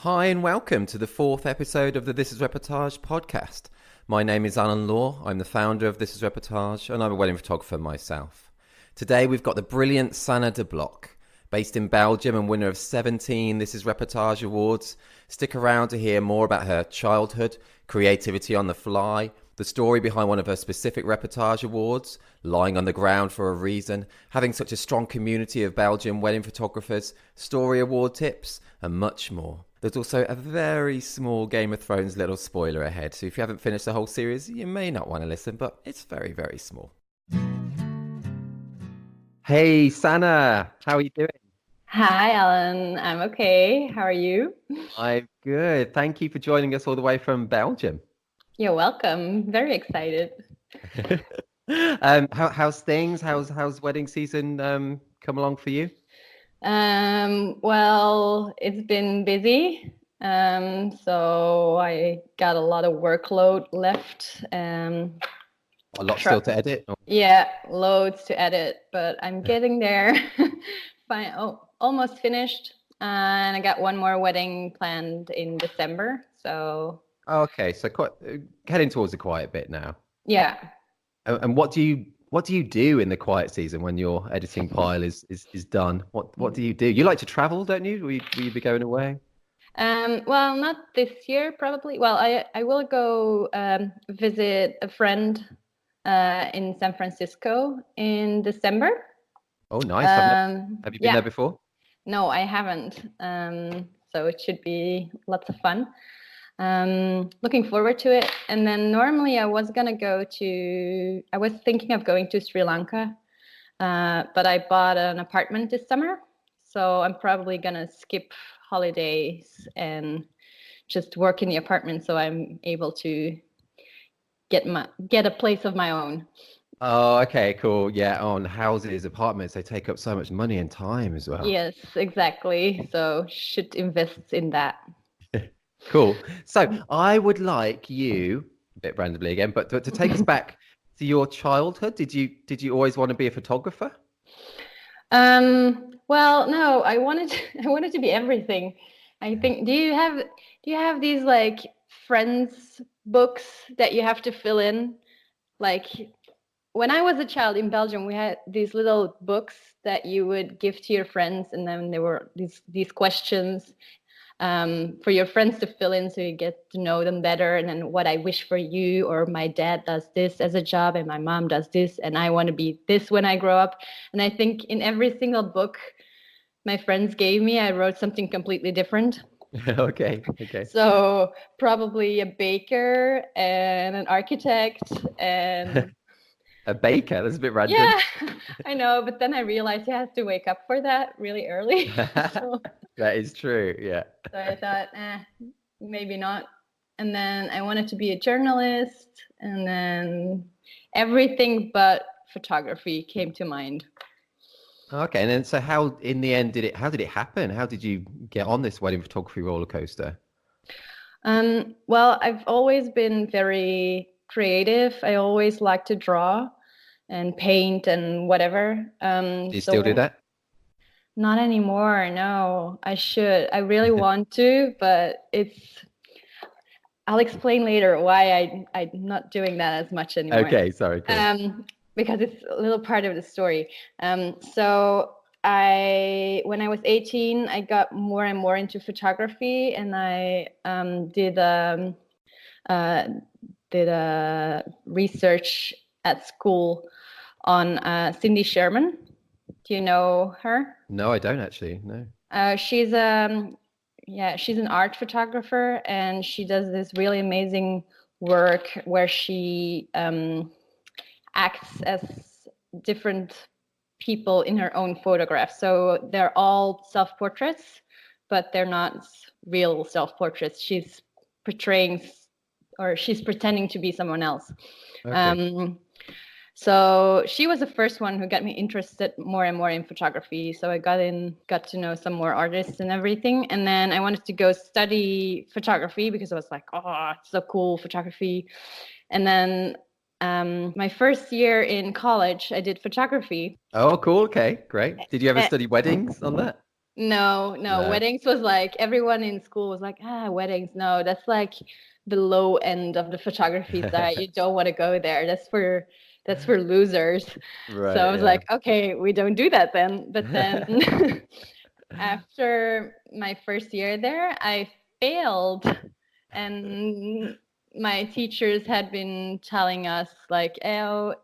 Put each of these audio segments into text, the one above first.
Hi and welcome to the fourth episode of the This is Reportage podcast. My name is Alan Law, I'm the founder of This is Reportage and I'm a wedding photographer myself. Today we've got the brilliant Sanne De Block, based in Belgium and winner of 17 This is Reportage Awards. Stick around to hear more about her childhood, creativity on the fly, the story behind one of her specific reportage awards, lying on the ground for a reason, having such a strong community of Belgian wedding photographers, story award tips, and much more. There's also a very small Game of Thrones little spoiler ahead, so if you haven't finished the whole series, you may not want to listen, but it's very, very small. Hey, Sanne, how are you doing? Hi, Alan. I'm okay. How are you? I'm good. Thank you for joining us all the way from Belgium. You're welcome. Very excited. How's things? How's wedding season come along for you? Well, it's been busy. So I got a lot of workload left. A lot still to edit? Yeah, loads to edit, but I'm getting there. Fine. Oh, almost finished. And I got one more wedding planned in December. So Okay, so quite heading towards a quiet bit now. yeah. And what do you do in the quiet season when your editing pile is done? What do you do? You like to travel, don't you? Will you be going away? Well, not this year, probably. Well, I will go visit a friend in San Francisco in December. Oh, nice. Have you been there before? No, I haven't. So it should be lots of fun. Looking forward to it. And then normally I was thinking of going to Sri Lanka, but I bought an apartment this summer. So I'm probably gonna skip holidays and just work in the apartment so I'm able to get a place of my own. Oh, okay, cool. Yeah, on houses, apartments, they take up so much money and time as well. Yes, exactly. So should invest in that. Cool. So I would like you, a bit randomly again, but to take us back to your childhood. Did you always want to be a photographer? Well, no, I wanted I wanted to be everything. I think do you have these like friends books that you have to fill in? Like when I was a child in Belgium, we had these little books that you would give to your friends, and then there were these questions for your friends to fill in so you get to know them better. And then what I wish for you, or my dad does this as a job and my mom does this and I want to be this when I grow up. And I think in every single book my friends gave me, I wrote something completely different. Okay. So probably a baker and an architect and A baker, that's a bit random. yeah, I know, but then I realized you have to wake up for that really early. So That is true, yeah. So I thought, maybe not. And then I wanted to be a journalist, and then everything but photography came to mind. Okay, and then so how in the end how did it happen? How did you get on this wedding photography roller coaster? Well, I've always been very creative. I always like to draw and paint and whatever. Do you still do that? Not anymore. No, I should. I really want to, but I'll explain later why I'm not doing that as much anymore. Okay, sorry. Cool. Because it's a little part of the story. So when I was 18, I got more and more into photography, and I did a research at school on Cindy Sherman. Do you know her? No, I don't actually. No. She's an art photographer, and she does this really amazing work where she acts as different people in her own photographs. So they're all self-portraits, but they're not real self-portraits. She's pretending to be someone else. Okay. So she was the first one who got me interested more and more in photography. So I got to know some more artists and everything. And then I wanted to go study photography because I was like, oh, it's so cool, photography. And then my first year in college, I did photography. Oh, cool. Okay, great. Did you ever study weddings on that? No. Weddings was like, everyone in school was like, weddings. No, that's like the low end of the photography side. You don't want to go there. That's for losers. So Right, I was yeah. like, okay, we don't do that then. But then after my first year there, I failed. And my teachers had been telling us like, oh,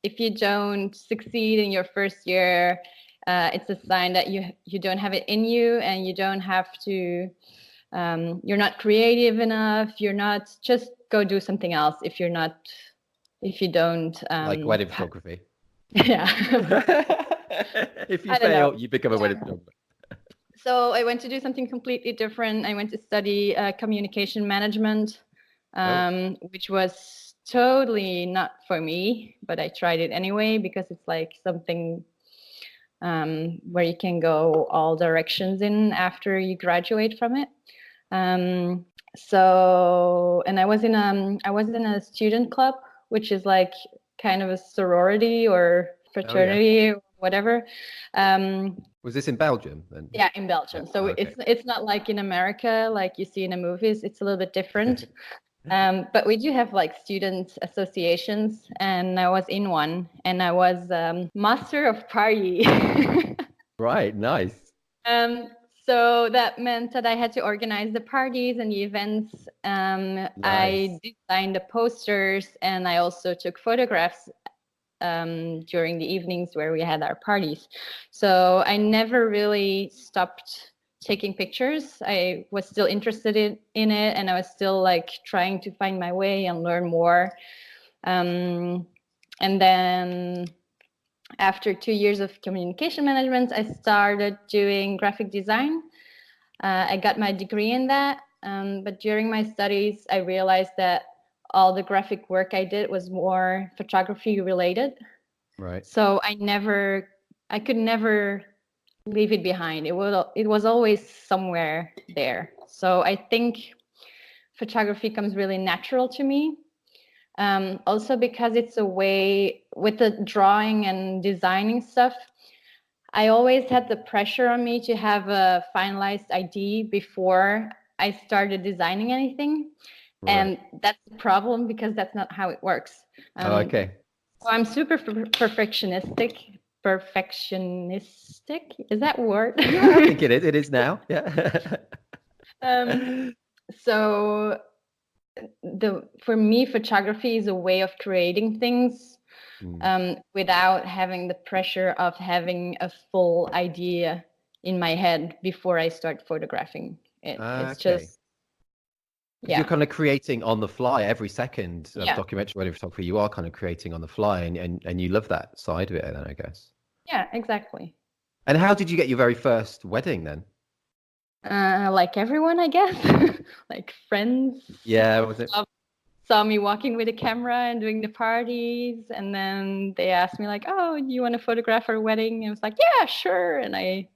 if you don't succeed in your first year, it's a sign that you don't have it in you, and you don't have to. You're not creative enough. You're not. Just go do something else if you're not. If you don't. Like wedding photography. Yeah. If you I don't fail, know. you become a wedding photographer. So I went to do something completely different. I went to study communication management, which was totally not for me, but I tried it anyway because it's like something where you can go all directions in after you graduate from it. So, and I was in a student club, which is like kind of a sorority or fraternity or whatever. Was this in Belgium then? Yeah, in Belgium. So Okay. it's not like in America, like you see in the movies. It's a little bit different. But we do have like student associations, and I was in one, and I was master of party. Right, nice. Um, so that meant that I had to organize the parties and the events. Nice. I designed the posters, and I also took photographs during the evenings where we had our parties. So I never really stopped taking pictures. I was still interested in it, and I was still like trying to find my way and learn more. And then after 2 years of communication management, I started doing graphic design. I got my degree in that, but during my studies, I realized that all the graphic work I did was more photography related. Right. So I could never leave it behind. It was always somewhere there. So I think photography comes really natural to me. Also because it's a way with the drawing and designing stuff. I always had the pressure on me to have a finalized idea before I started designing anything. Right. And that's the problem because that's not how it works. Okay. So I'm super perfectionistic. Perfectionistic? Is that a word? Yeah, I think it is. It is now. Yeah. So for me, photography is a way of creating things without having the pressure of having a full idea in my head before I start photographing it. It's Okay. just, Because you're yeah. kind of creating on the fly every second of Yeah. documentary wedding photography. You are kind of creating on the fly, and you love that side of it, then I guess. Yeah, exactly. And how did you get your very first wedding then? Like everyone, I guess. Like friends. Yeah, was it? Saw me walking with a camera and doing the parties, and then they asked me like, oh, do you want to photograph our wedding? And I was like, yeah, sure. And I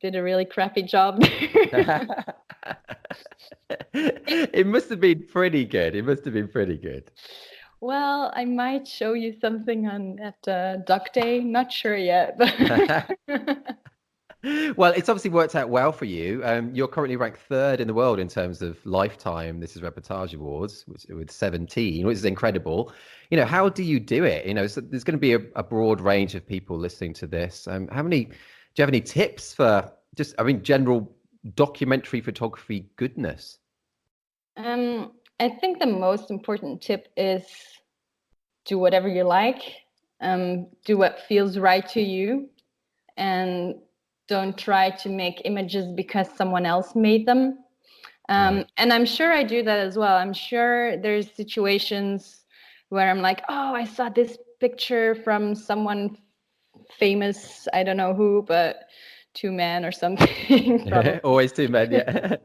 did a really crappy job. It must have been pretty good. It must have been pretty good. Well, I might show you something at Duck Day. Not sure yet. Well, it's obviously worked out well for you. You're currently ranked third in the world in terms of lifetime. This is Reportage Awards, with 17, which is incredible. How do you do it? So there's going to be a broad range of people listening to this. Do you have any tips for general documentary photography goodness? I think the most important tip is do whatever you like. Do what feels right to you, and don't try to make images because someone else made them. Right. And I'm sure I do that as well. I'm sure there's situations where I'm like, oh, I saw this picture from someone famous, I don't know who, but two men or something. Always two men, yeah.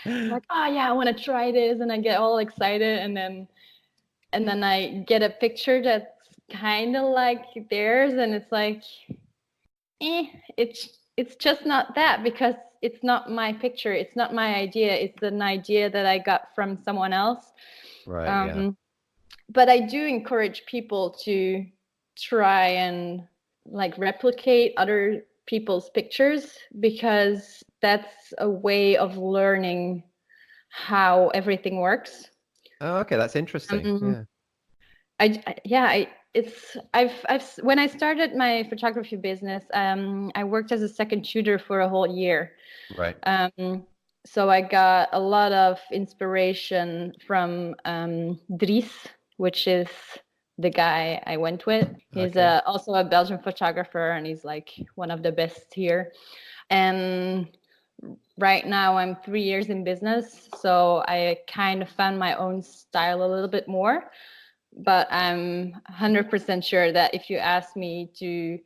Like, oh yeah, I want to try this, and I get all excited, and then I get a picture that's kind of like theirs, and it's like, it's just not that, because it's not my picture, it's not my idea, it's an idea that I got from someone else. Right, yeah. But I do encourage people to try and like replicate other people's pictures because that's a way of learning how everything works. Oh, okay, that's interesting. Um, Yeah. I've when I started my photography business, I worked as a second shooter for a whole year. Right. So I got a lot of inspiration from Dries, which is the guy I went with. He's Okay. also a Belgian photographer, and he's like one of the best here. And right now I'm 3 years in business, so I kind of found my own style a little bit more. But I'm 100% sure that if you ask me to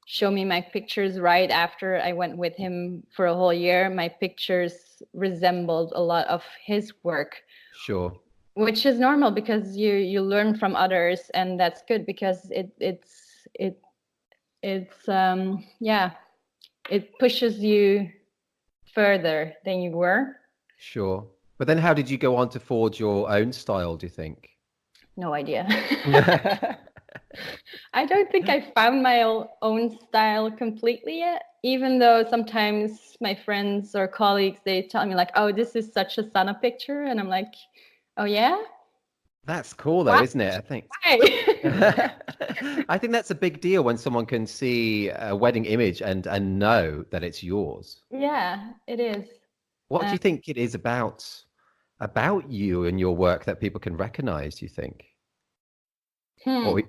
show me my pictures right after I went with him for a whole year, my pictures resembled a lot of his work, Sure. which is normal because you learn from others, and that's good because it pushes you further than you were. Sure. But then how did you go on to forge your own style, do you think? No idea. I don't think I found my own style completely yet, even though sometimes my friends or colleagues, they tell me like, oh, this is such a Sana picture. And I'm like, oh yeah? That's cool though, Why? isn't it? I think Why? I think that's a big deal when someone can see a wedding image and know that it's yours. Yeah, it is. What do Um, you think it is about you and your work that people can recognize, do you think? hmm. Or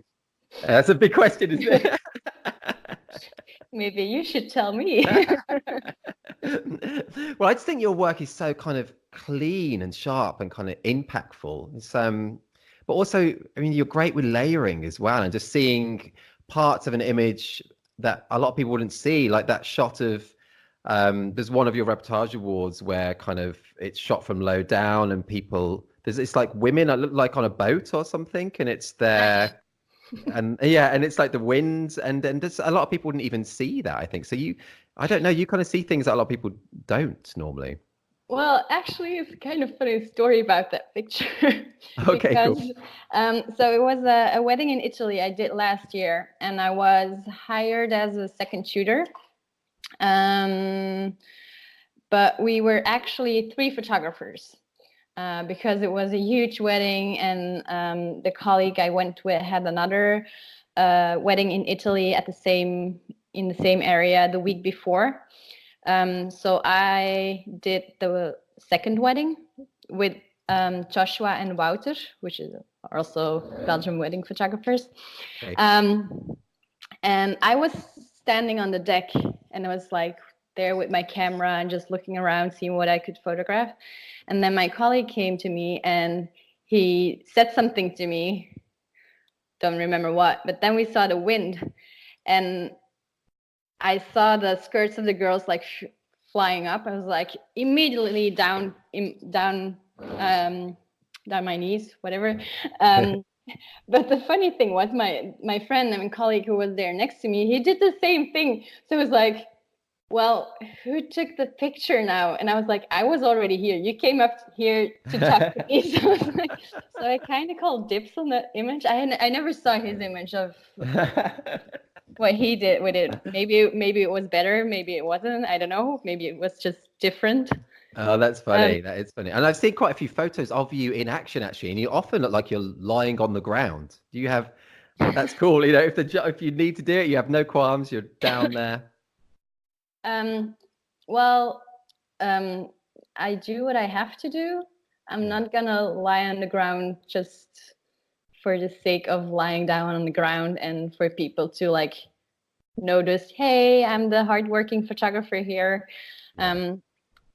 that's a big question, isn't it? Maybe you should tell me. Well, I just think your work is so kind of clean and sharp and kind of impactful. It's but also, I mean, you're great with layering as well, and just seeing parts of an image that a lot of people wouldn't see, like that shot of there's one of your Reportage Awards where kind of it's shot from low down and people there's it's like women that look like on a boat or something, and it's there and yeah, and it's like the winds and just a lot of people wouldn't even see that, I think. So I don't know, you kind of see things that a lot of people don't normally. Well, actually, it's kind of funny story about that picture Okay, cool. because so it was a wedding in Italy I did last year, and I was hired as a second shooter. Um, but we were actually three photographers because it was a huge wedding, and the colleague I went with had another wedding in Italy in the same area the week before. So I did the second wedding with Joshua and Wouter, which is also Belgian wedding photographers. Okay. Um, and I was standing on the deck, and I was like there with my camera and just looking around, seeing what I could photograph. And then my colleague came to me and he said something to me. Don't remember what, but then we saw the wind, and I saw the skirts of the girls like flying up. I was like immediately down my knees, whatever. But the funny thing was my friend and colleague who was there next to me, he did the same thing. So it was like, well, who took the picture now? And I was like, I was already here. You came up here to talk to me. So I was like, so I kind of called dibs on the image. I never saw his image of what he did with it. Maybe it was better, maybe it wasn't. I don't know. Maybe it was just different. Oh, that's Um, funny. That is funny. And I've seen quite a few photos of you in action actually, and you often look like you're lying on the ground. Do you have that's cool, if you need to do it, you have no qualms, you're down there. um, well, I do what I have to do. I'm Yeah. not gonna lie on the ground just for the sake of lying down on the ground and for people to like notice, hey, I'm the hardworking photographer here. Yeah.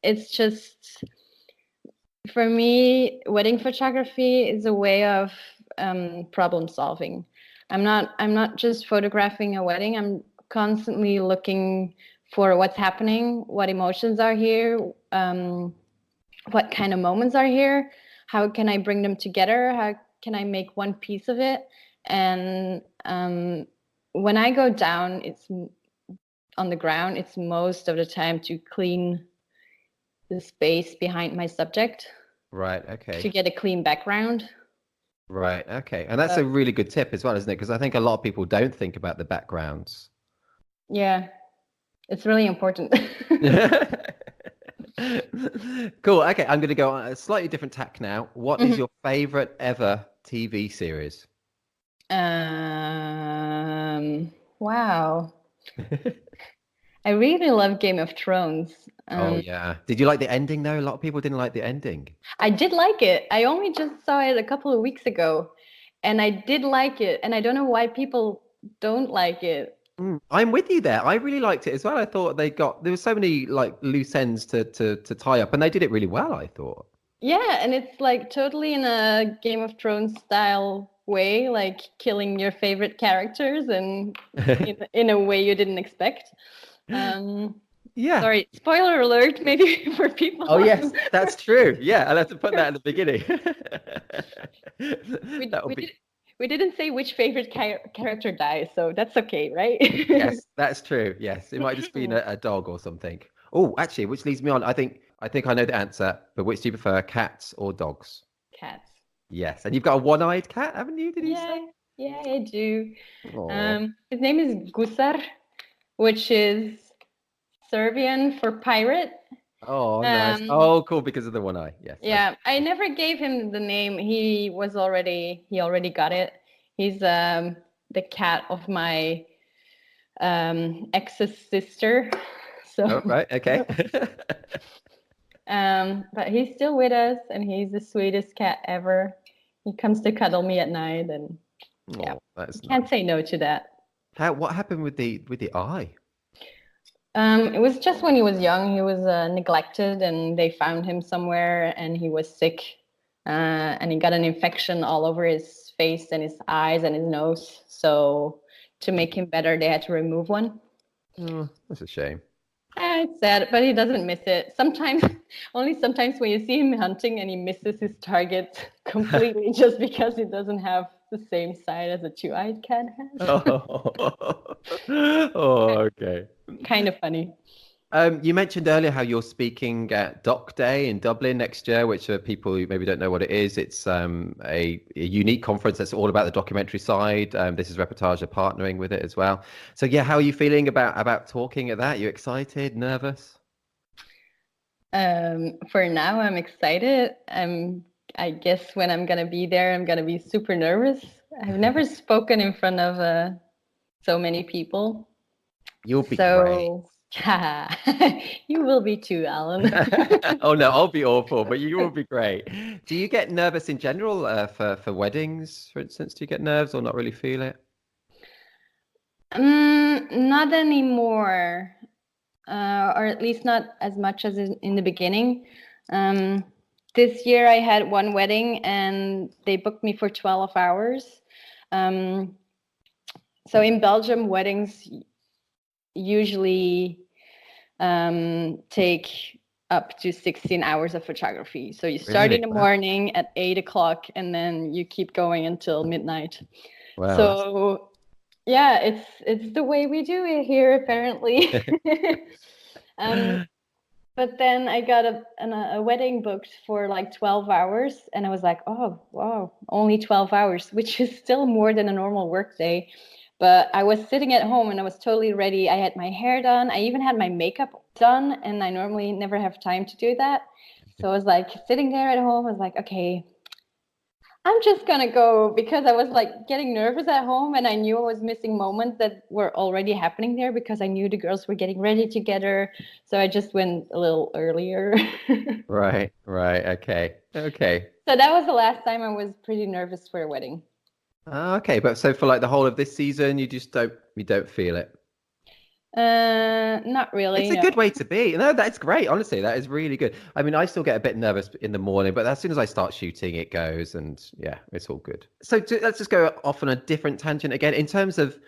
It's just for me, wedding photography is a way of problem solving. I'm not just photographing a wedding. I'm constantly looking for what's happening, what emotions are here, what kind of moments are here, how can I bring them together, how can I make one piece of it. And when I go down, it's on the ground, it's most of the time to clean the space behind my subject Right. to Okay. get a clean background. Right. Okay. And that's Uh, a really good tip as well, isn't it? Because I think a lot of people don't think about the backgrounds. yeah. It's really important. Cool. Okay, I'm going to go on a slightly different tack now. What is Mhm. your favorite ever TV series? Wow. I really love Game of Thrones. Oh yeah. Did you like the ending though? A lot of people didn't like the ending. I did like it. I only just saw it a couple of weeks ago, and I did like it. And I don't know why people don't like it. I'm with you there. I really liked it as well. I thought there were so many like loose ends to tie up, and they did it really well, I thought. Yeah, and it's like totally in a Game of Thrones style way, like killing your favorite characters and in a way you didn't expect. Um, Yeah. Sorry, spoiler alert, maybe for people. Oh yes, that's true. Yeah, I'll have to put that at the beginning. we That would we be did we didn't say which favorite character dies, so that's okay, right? yes, that's true. Yes, it might just be a dog or something. Oh, actually, which leads me on. I think I know the answer, but which do you prefer, cats or dogs? Cats. Yes, and you've got a one-eyed cat, haven't you? Did you say? Yeah, yeah, I do. Oh, His name is Gusar, which is Serbian for pirate. oh, nice. Um, Oh, cool, because of the one eye. Yes. Okay. yeah, I never gave him the name. He already got it. He's the cat of my ex's sister. Oh, So, right. Okay. but he's still with us, and he's the sweetest cat ever. He comes to cuddle me at night, and yeah, Oh, that's nice. can't say no to that. What happened with the eye? It was just when he was young. He was neglected, and they found him somewhere, and he was sick, and he got an infection all over his face and his eyes and his nose. So to make him better, they had to remove one. Oh, that's a shame. It's sad, but he doesn't miss it. Sometimes, only sometimes when you see him hunting and he misses his target completely just because he doesn't have the same side as a two-eyed cat has. Oh, oh, okay. Kind of funny. You mentioned earlier how you're speaking at Doc Day in Dublin next year, which people who maybe don't know what it is. It's a unique conference that's all about the documentary side. This is Reportage are partnering with it as well. So yeah, how are you feeling about talking at that? You excited, nervous? For now, I'm excited. I guess when I'm gonna be there, I'm gonna be super nervous. I've never spoken in front of so many people. You'll be great. So you will be too, Alan. Oh no, I'll be awful, but you will be great. Do you get nervous in general for weddings, for instance? Do you get nerves or not really feel it? Not anymore, or at least not as much as in the beginning. This year I had one wedding and they booked me for 12 hours. So in Belgium, weddings usually take up to 16 hours of photography. So you start in Really? the Wow. morning at 8 o'clock and then you keep going until midnight. Wow. So yeah, it's the way we do it here apparently. um, but then I got a wedding booked for like 12 hours and I was like, oh wow, only 12 hours, which is still more than a normal work day. But I was sitting at home and I was totally ready. I had my hair done. I even had my makeup done, and I normally never have time to do that. So I was like sitting there at home. I was like, okay, I'm just gonna go, because I was like getting nervous at home and I knew I was missing moments that were already happening there because I knew the girls were getting ready together. So I just went a little earlier. Right, right. Okay. Okay. So that was the last time I was pretty nervous for a wedding. Okay, but so for like the whole of this season, you don't feel it. Not It's really, a no. good way to be. No, that's great. Honestly, that is really good. I mean, I still get a bit nervous in the morning, but as soon as I start shooting, it goes, and yeah, it's all good. So let's just go off on a different tangent again. In terms of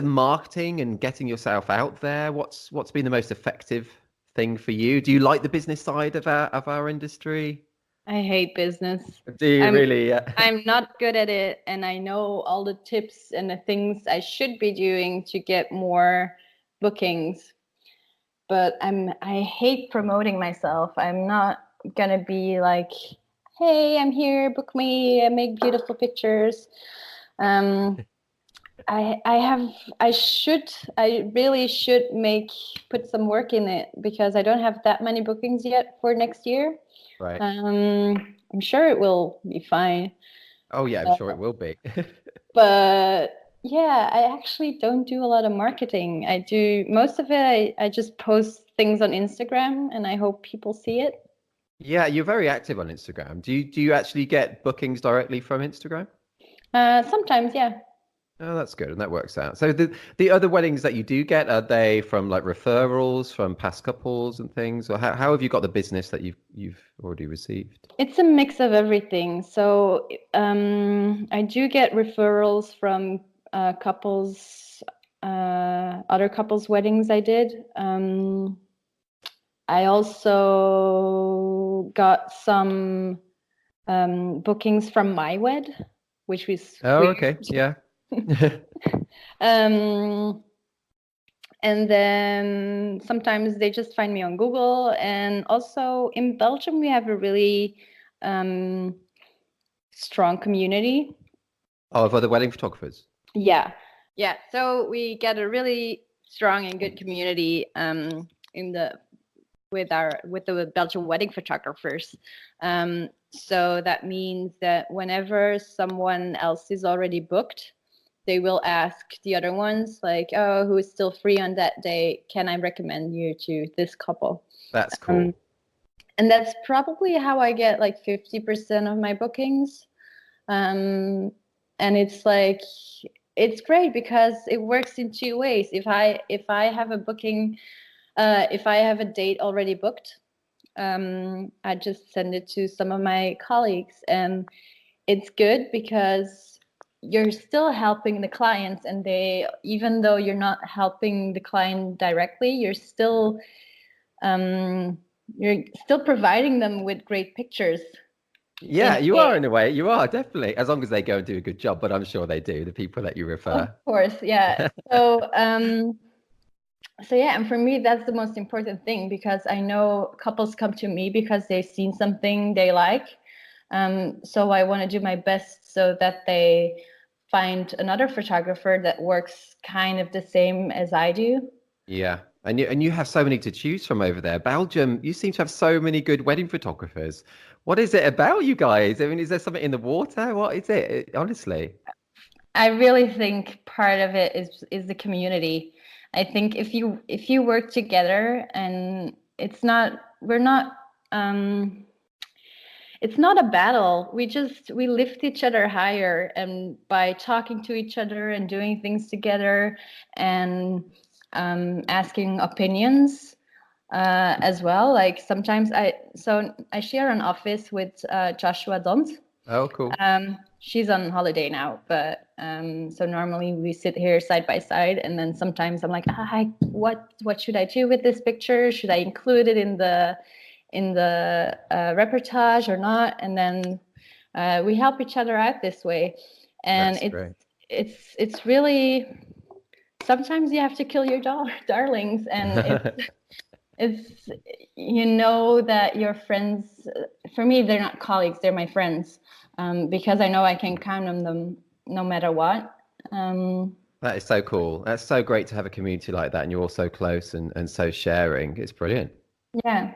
marketing and getting yourself out there, what's been the most effective thing for you? Do you like the business side of our industry? I hate business. Do you I'm really? Yeah. I'm not good at it, and I know all the tips and the things I should be doing to get more bookings, but I hate promoting myself. I'm not gonna be like, "Hey, I'm here, book me, I make beautiful pictures." Um, I really should put some work in it because I don't have that many bookings yet for next year. Right. I'm sure it will be fine. Oh yeah, I'm Uh, sure it will be. but yeah, I actually don't do a lot of marketing. I do most of it. I just post things on Instagram and I hope people see it. Yeah, you're very active on Instagram. Do you actually get bookings directly from Instagram? Sometimes, yeah. Oh, that's good, and that works out. So the other weddings that you do get, are they from like referrals from past couples and things, or how have you got the business that you've already received? It's a mix of everything. So I do get referrals from other couples' weddings I did. I also got some bookings from my wed, which was Oh, weird. okay, yeah. Um, and then sometimes they just find me on Google. And also in Belgium, we have a really um, strong community. Oh, of other wedding photographers. Yeah, yeah. So we get a really strong and good community in the with the Belgian wedding photographers. So that means that whenever someone else is already booked, they will ask the other ones like, "Oh, who is still free on that day? Can I recommend you to this couple?" That's Um, cool. and that's probably how I get like 50% of my bookings. Um, and it's like it's great because it works in two ways. If I have a booking, if I have a date already booked, I just send it to some of my colleagues, and it's good because you're still helping the clients, and they, even though you're not helping the client directly, um, you're still providing them with great pictures in Yeah, a you way. are in a way. You are definitely, as long as they go and do a good job, but I'm sure they do, the people that you Of refer. course, yeah. So yeah, and for me that's the most important thing because I know couples come to me because they've seen something they like. So I want to do my best so that they find another photographer that works kind of the same as I do. Yeah. And you have so many to choose from over there. Belgium, you seem to have so many good wedding photographers. What is it about you guys? I mean, is there something in the water? What is it? Honestly. I really think part of it is the community. I think if you work together and um it's not a battle. We lift each other higher, and by talking to each other and doing things together and asking opinions as well. Like sometimes I share an office with Joshua Dont. Oh, cool. She's on holiday now, but so normally we sit here side by side, and then sometimes I'm like, what should I do with this picture? Should I include it in the reportage or not? And then we help each other out this way, and That's great. it's really sometimes you have to kill your darlings, and it's you know that your friends, for me they're not colleagues, they're my friends, because I know I can count on them no matter what. um, That is so cool. That's so great to have a community like that, and you're all so close and so sharing. It's brilliant. yeah.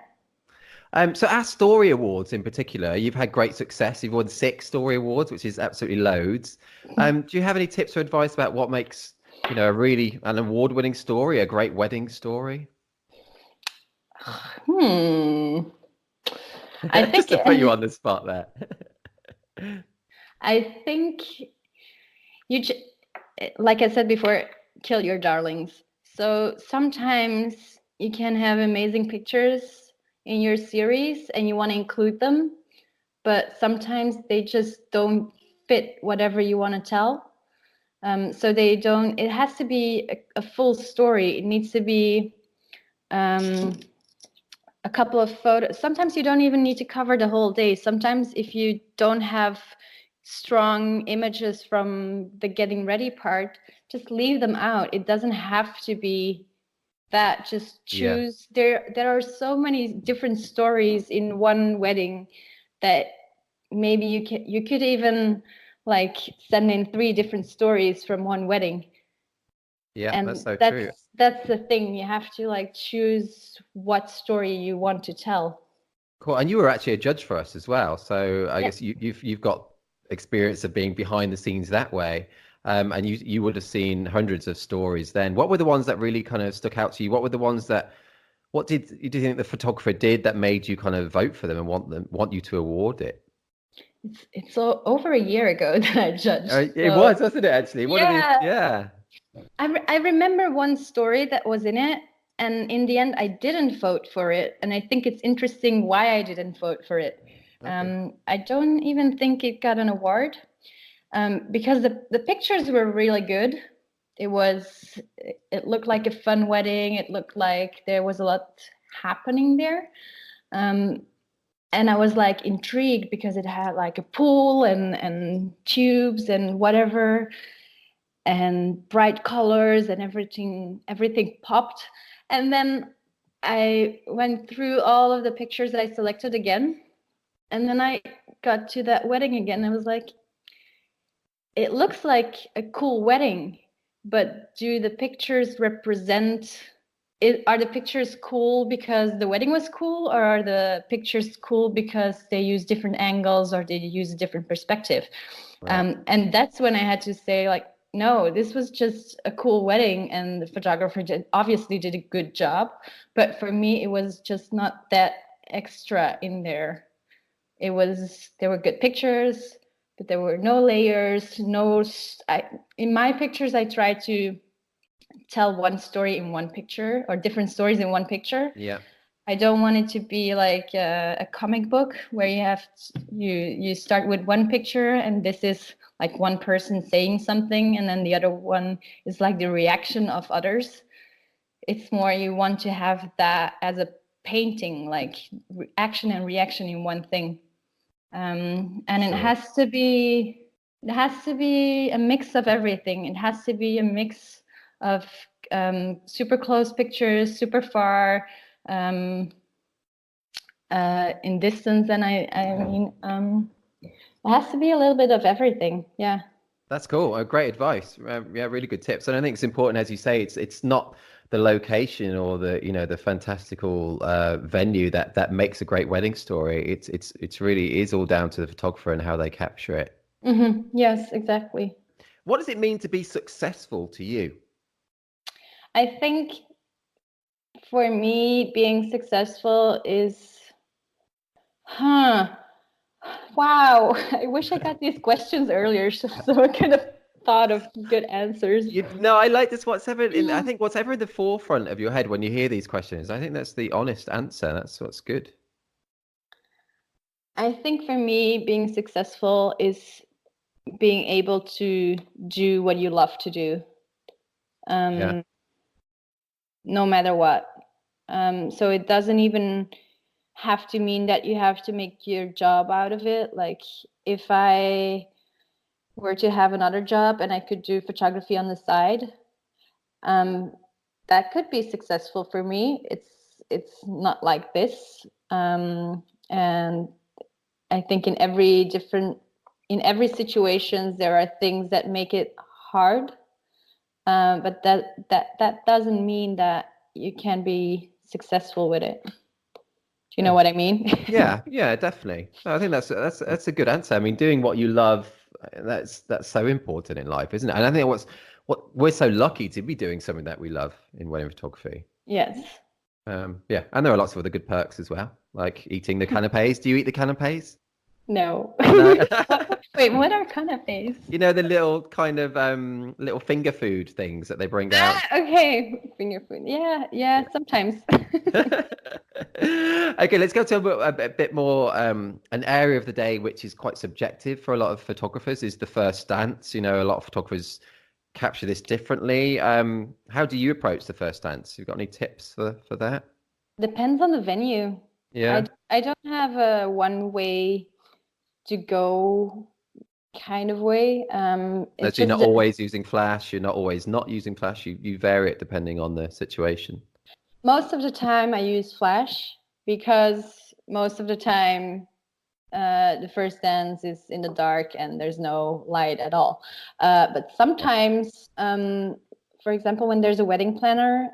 So our story awards in particular, you've had great success. You've won 6 story awards, which is absolutely loads. Do you have any tips or advice about what makes, an award-winning story, a great wedding story? Hmm. I Just think to put you on the spot there. I think you j- like I said before, kill your darlings. So sometimes you can have amazing pictures in your series and you want to include them, but sometimes they just don't fit whatever you want to tell. So they don't, it has to be a full story. It needs to be um, a couple of photos. Sometimes you don't even need to cover the whole day. Sometimes if you don't have strong images from the getting ready part, just leave them out. It doesn't have to be that. Just Yeah. choose. There are so many different stories in one wedding that maybe you could even like send in 3 different stories from one wedding. Yeah, that's And so true. that's the thing. You have to like choose what story you want to tell. Cool. And you were actually a judge for us as well. So I Yeah. guess you've got experience of being behind the scenes that way. And you would have seen hundreds of stories then. What were the ones that really kind of stuck out to you? What were the ones that what did you do you think the photographer did that made you kind of vote for them and want you to award it? It's over a year ago that I judged. It So was, wasn't it, actually? What are these? yeah, Yeah. I remember one story that was in it, and in the end, I didn't vote for it. And I think it's interesting why I didn't vote for it. Okay. I don't even think it got an award, because the pictures were really good. It looked like a fun wedding. It looked like there was a lot happening there. And I was like intrigued because it had like a pool and tubes and whatever, and bright colors, and everything popped. And then I went through all of the pictures I selected again, and then I got to that wedding again. I was like, it looks like a cool wedding, but do the pictures represent it? Are the pictures cool because the wedding was cool, or are the pictures cool because they use different angles or they use a different perspective? Right. And that's when I had to say, like, no, this was just a cool wedding, and the photographer obviously did a good job, but for me, it was just not that extra in there. There were good pictures, but there were no layers, in my pictures, I try to tell one story in one picture, or different stories in one picture. Yeah. I don't want it to be like a comic book where you start with one picture, and this is like one person saying something, and then the other one is like the reaction of others. It's more, you want to have that as a painting, like action and reaction in one thing. And Sure. it has to be a mix of everything. It has to be a mix of super close pictures, super far, in distance, and I mean, it has to be a little bit of everything. Yeah. That's cool. Great advice. Yeah, really good tips. And I think it's important, as you say, it's not the location or the fantastical venue that makes a great wedding story. It's really is all down to the photographer and how they capture it. Yes, exactly. What does it mean to be successful to you? I think for me, being successful is, huh. Wow, I wish I got these questions earlier, so I kind of thought of good answers. No, I like this. I think whatever in the forefront of your head when you hear these questions, I think that's the honest answer. That's what's good. I think for me, being successful is being able to do what you love to do, Yeah. no matter what. So it doesn't even have to mean that you have to make your job out of it. Like, if I were to have another job and I could do photography on the side, that could be successful for me. It's not like this, and I think in every situation there are things that make it hard, but that doesn't mean that you can be successful with it. Do you know Yeah. what I mean? Yeah, definitely. No, I think that's a good answer. I mean, doing what you love, that's so important in life, isn't it? And I think what we're so lucky to be doing something that we love in wedding photography. Yes. Yeah, and there are lots of other good perks as well, like eating the canapes. Do you eat the canapes? No. No. Wait, what are canapes? You know, the little kind of little finger food things that they bring out. Okay, finger food. Yeah, sometimes. Okay, let's go to a bit more an area of the day which is quite subjective for a lot of photographers is the first dance. You know, a lot of photographers capture this differently. How do you approach the first dance? You got any tips for that? Depends on the venue. Yeah. I don't have a one way to go kind of way. No, It's so you're just not always using flash. You're not always not using flash. You vary it depending on the situation. most of the time I use flash, because most of the time the first dance is in the dark and there's no light at all. But sometimes, for example, when there's a wedding planner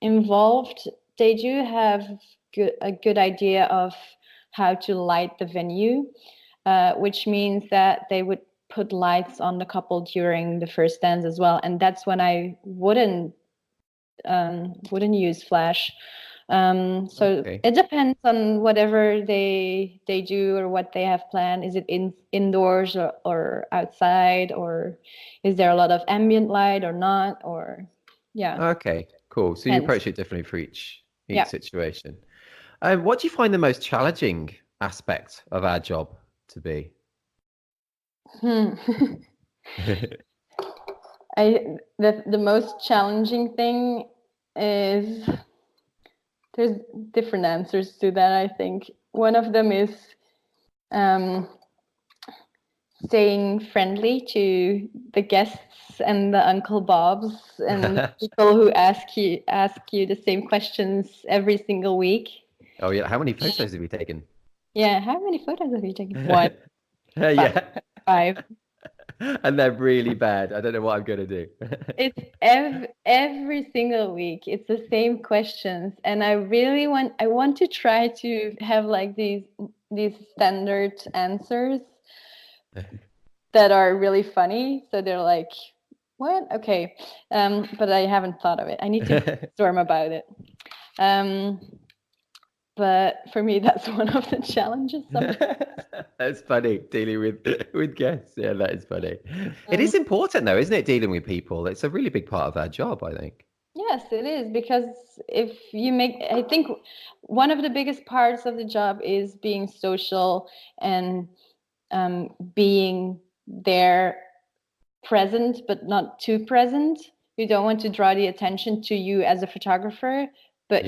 involved, they do have a good idea of how to light the venue, which means that they would put lights on the couple during the first dance as well. And that's when I wouldn't use flash. So it depends on whatever they do or what they have planned. Is it indoors or outside, or is there a lot of ambient light or not? Or Okay, cool. So you approach it differently for each situation. What do you find the most challenging aspect of our job to be? The most challenging thing is, there's different answers to that. I think one of them is staying friendly to the guests and the Uncle Bobs and people who ask you the same questions every single week. Oh yeah, how many photos have you taken? Yeah, how many photos have you taken? One. Five. And they're really bad. I don't know what I'm gonna do. It's every single week. It's the same questions, and I want to try to have like these standard answers that are really funny. So they're like, what? Okay, but I haven't thought of it. I need to storm about it. But for me, that's one of the challenges. That's funny, dealing with guests. Yeah, that is funny. It is important though, isn't it, dealing with people? It's a really big part of our job, I think. Yes, it is, because I think one of the biggest parts of the job is being social and being there, present, but not too present. You don't want to draw the attention to you as a photographer, but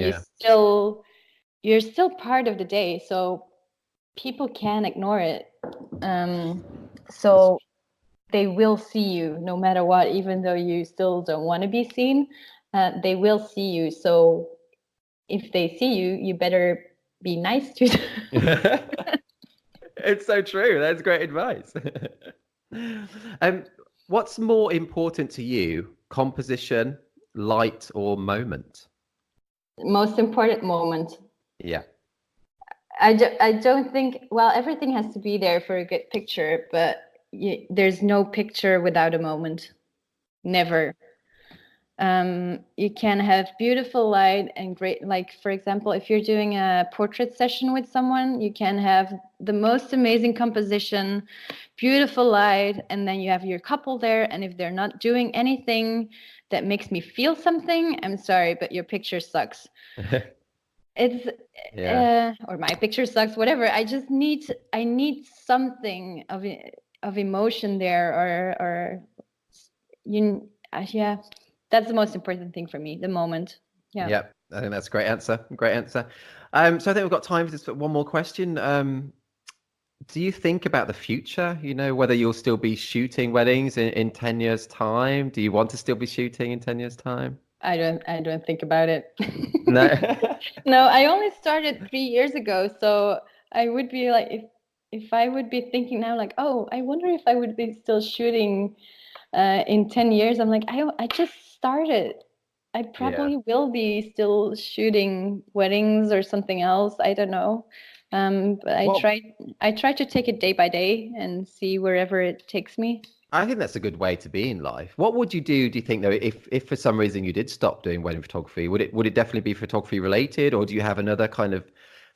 you're still part of the day, so people can ignore it. So they will see you no matter what, even though you still don't want to be seen. They will see you. So if they see you, you better be nice to them. It's so true. That's great advice. What's more important to you, composition, light, or moment? Most important moment. Yeah. I don't think, well, everything has to be there for a good picture, but there's no picture without a moment. Never. You can have beautiful light and great, like, for example, if you're doing a portrait session with someone, you can have the most amazing composition, beautiful light, and then you have your couple there, and if they're not doing anything that makes me feel something, I'm sorry, but your picture sucks. It's or my picture sucks, whatever. I need something of emotion there, or that's the most important thing for me, the moment. Yep, I think that's a great answer. Great answer. So I think we've got time for just one more question. Do you think about the future? You know, whether you'll still be shooting weddings in 10 years' time? Do you want to still be shooting in 10 years' time? I don't think about it. No. No, I only started 3 years ago, so I would be like, if I would be thinking now, like, oh, I wonder if I would be still shooting in 10 years. I'm like, I just started. I probably will be still shooting weddings or something else. I don't know. But I try to take it day by day and see wherever it takes me. I think that's a good way to be in life. What would you do you think, though, if for some reason you did stop doing wedding photography? Would it definitely be photography related, or do you have another kind of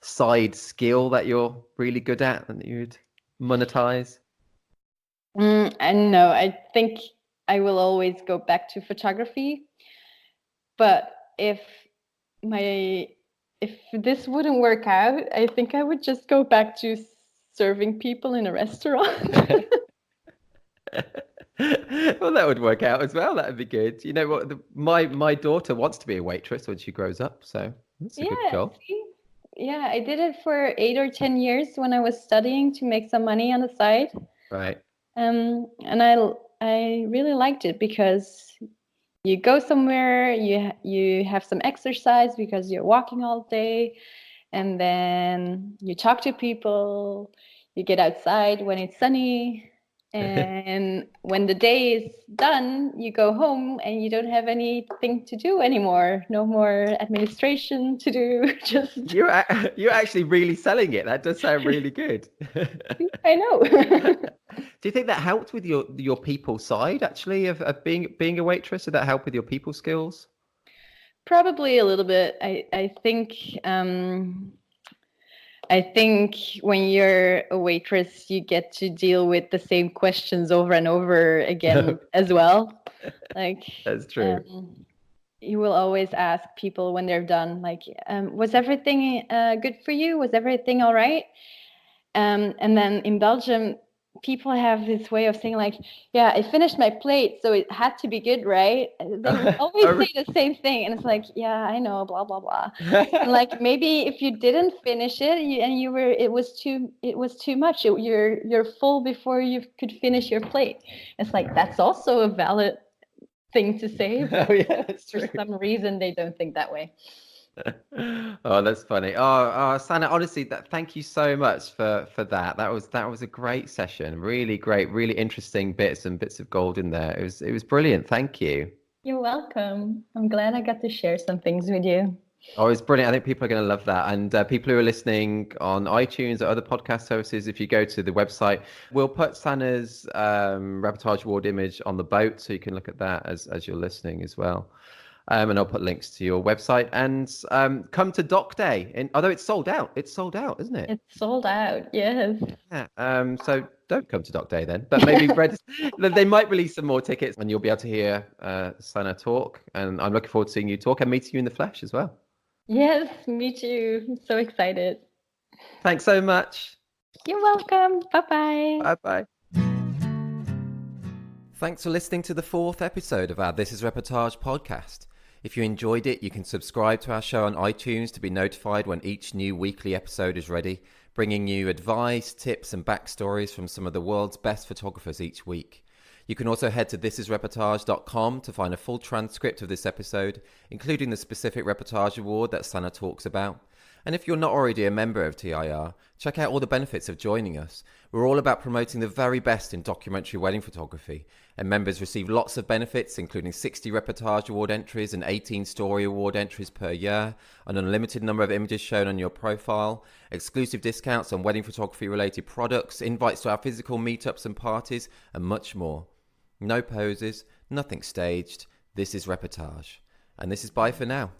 side skill that you're really good at and that you'd monetize? And no, I think I will always go back to photography. But if this wouldn't work out, I think I would just go back to serving people in a restaurant. Well, that would work out as well. That would be good. You know what? My daughter wants to be a waitress when she grows up, so that's a good goal. See? Yeah, I did it for 8 or 10 years when I was studying to make some money on the side. Right. And I really liked it because you go somewhere, you have some exercise because you're walking all day, and then you talk to people, you get outside when it's sunny, and when the day is done, you go home and you don't have anything to do anymore. No more administration to do. Just You're actually really selling it. That does sound really good. I know. Do you think that helped with your people side actually of being a waitress? Did that help with your people skills? Probably a little bit. I think when you're a waitress, you get to deal with the same questions over and over again as well. Like, That's true. You will always ask people when they're done, like, was everything good for you? Was everything all right? And then in Belgium, people have this way of saying, like, yeah, I finished my plate, so it had to be good, right? They will always say the same thing. And it's like, yeah, I know, blah, blah, blah. And like, maybe if you didn't finish it it was too much. You're full before you could finish your plate. It's like, that's also a valid thing to say. But Oh yeah, that's true. for some reason, they don't think that way. Oh, that's funny. Oh, Sanne, honestly, thank you so much for that. That was a great session. Really great, really interesting bits of gold in there. It was brilliant. Thank you. You're welcome. I'm glad I got to share some things with you. Oh, it's brilliant. I think people are going to love that. And people who are listening on iTunes or other podcast services, if you go to the website, we'll put Sanne's Reportage Award image on the boat, so you can look at that as you're listening as well. And I'll put links to your website, and come to Doc Day. Although it's sold out, isn't it? It's sold out, yes. Yeah. So don't come to Doc Day then, but maybe they might release some more tickets, and you'll be able to hear Sanne talk. And I'm looking forward to seeing you talk and meeting you in the flesh as well. Yes, me too. I'm so excited. Thanks so much. You're welcome. Bye-bye. Bye-bye. Thanks for listening to the 4th episode of our This is Reportage podcast. If you enjoyed it, you can subscribe to our show on iTunes to be notified when each new weekly episode is ready, bringing you advice, tips and backstories from some of the world's best photographers each week. You can also head to thisisreportage.com to find a full transcript of this episode, including the specific Reportage Award that Sanne talks about. And if you're not already a member of TIR, check out all the benefits of joining us. We're all about promoting the very best in documentary wedding photography, and members receive lots of benefits, including 60 Reportage Award entries and 18 Story Award entries per year, an unlimited number of images shown on your profile, exclusive discounts on wedding photography related products, invites to our physical meetups and parties, and much more. No poses, nothing staged. This is Reportage. And this is bye for now.